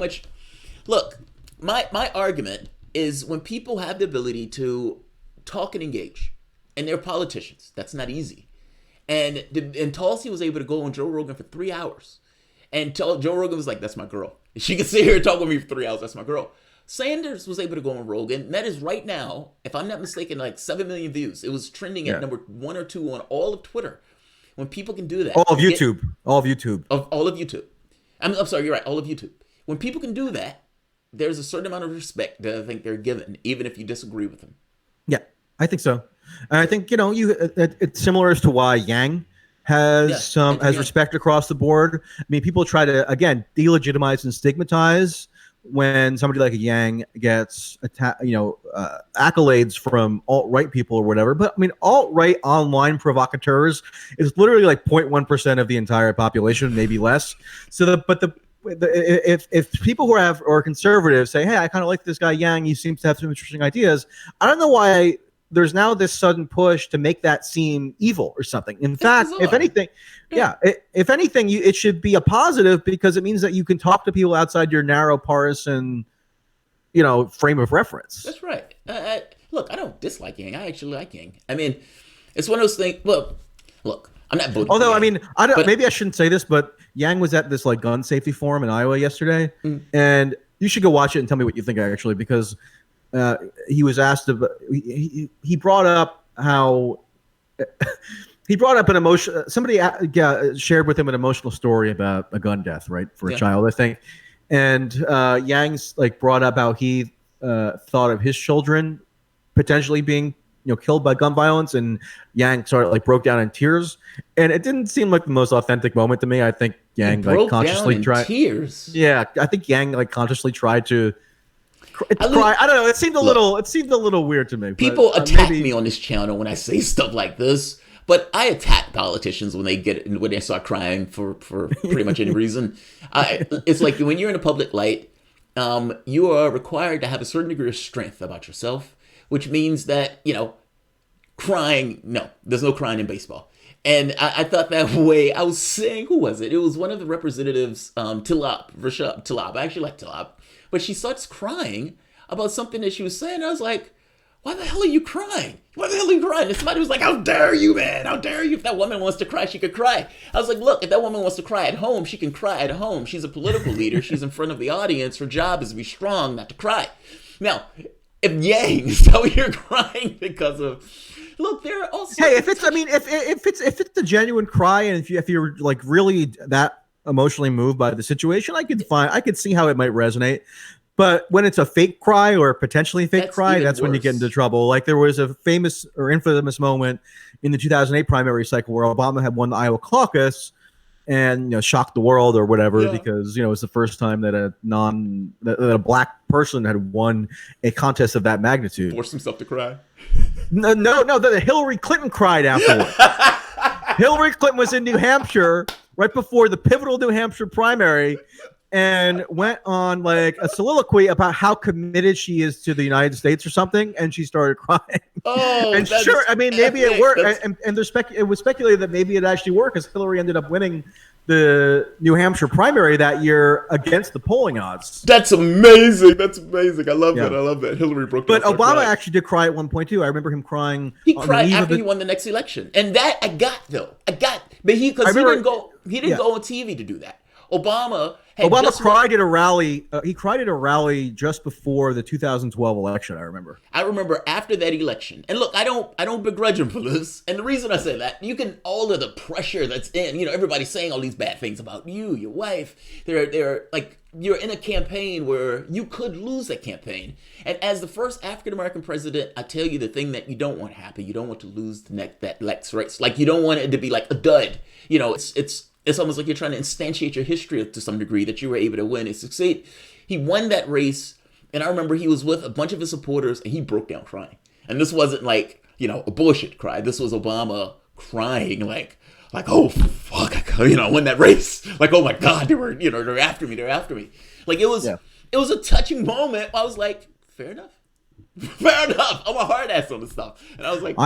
Which, look, my argument is when people have the ability to talk and engage, and they're politicians, that's not easy. And Tulsi was able to go on Joe Rogan for 3 hours, and Joe Rogan was like, "That's my girl." She could sit here and talk with me for 3 hours. That's my girl. Sanders was able to go on Rogan. That is right now, if I'm not mistaken, like 7 million views. It was trending at number 1 or 2 on all of Twitter. When people can do that, all of YouTube, all of YouTube, all of YouTube. I'm sorry, you're right. All of YouTube. When people can do that, there's a certain amount of respect that I think they're given, even if you disagree with them. Yeah, I think so. And I think it's similar as to why Yang has respect across the board. I mean, people try to delegitimize and stigmatize when somebody like a Yang gets accolades from alt-right people or whatever. But I mean, alt-right online provocateurs is literally like 0.1% of the entire population, maybe less. So if people who are conservatives say, "Hey, I kind of like this guy Yang, he seems to have some interesting ideas," I don't know why there's now this sudden push to make that seem evil or something. In fact, if anything, it should be a positive, because it means that you can talk to people outside your narrow partisan, frame of reference. That's right. Look, I don't dislike Yang. I actually like Yang. I mean, it's one of those things. Look, I'm not voting. Although, I mean, maybe I shouldn't say this, but Yang was at this like gun safety forum in Iowa yesterday, and you should go watch it and tell me what you think, actually, because he was asked about. He brought up how he brought up an emotion. Somebody shared with him an emotional story about a gun death, right, for a child, I think, and Yang's brought up how he thought of his children potentially being killed by gun violence, and Yang sort of broke down in tears, and it didn't seem like the most authentic moment to me. I think Yang consciously tried tears. Yeah, I think Yang consciously tried to cry. I don't know. It seemed a little weird to me. People attack me on this channel when I say stuff like this, but I attack politicians when they start crying for pretty much any reason. It's like when you're in a public light, you are required to have a certain degree of strength about yourself, which means that, crying, no, there's no crying in baseball. And I thought that way. I was saying, who was it? It was one of the representatives, Talab. I actually like Talab. But she starts crying about something that she was saying. I was like, why the hell are you crying? Why the hell are you crying? And somebody was like, how dare you, man? How dare you? If that woman wants to cry, she could cry. I was like, look, if that woman wants to cry at home, she can cry at home. She's a political leader. She's in front of the audience. Her job is to be strong, not to cry. Now, if Yang is telling you're crying because of, look, there are also. Hey, if it's a genuine cry, and if you're really that emotionally moved by the situation, I could see how it might resonate. But when it's a fake cry or potentially fake cry, that's when you get into trouble. Like there was a famous or infamous moment in the 2008 primary cycle where Obama had won the Iowa caucus and shocked the world or whatever, because it was the first time that a black person had won a contest of that magnitude. Forced himself to cry. No, that Hillary Clinton cried afterwards. Hillary Clinton was in New Hampshire right before the pivotal New Hampshire primary and went on a soliloquy about how committed she is to the United States or something, and she started crying. Oh, and sure, I mean, maybe it worked, and it was speculated that maybe it actually worked, because Hillary ended up winning the New Hampshire primary that year against the polling odds. That's amazing. That's amazing. I love that. I love that. Hillary broke down. But Obama actually did cry at one point too. I remember him crying. He cried after he won the next election, and that I got, but he didn't go on TV to do that. Obama cried at a rally. He cried at a rally just before the 2012 election. I remember after that election. And look, I don't begrudge him for this. And the reason I say that, all of the pressure that's in, everybody's saying all these bad things about you, your wife. They're like, you're in a campaign where you could lose that campaign. And as the first African American president, I tell you the thing that you don't want to happen. You don't want to lose that next race. Like, you don't want it to be like a dud. It's almost like you're trying to instantiate your history to some degree, that you were able to win and succeed. He won that race, and I remember he was with a bunch of his supporters, and he broke down crying. And this wasn't a bullshit cry. This was Obama crying like, oh fuck, I won that race. Like, oh my God, they're after me. Like, it was a touching moment. I was like, fair enough. I'm a hard ass on this stuff, and I was like,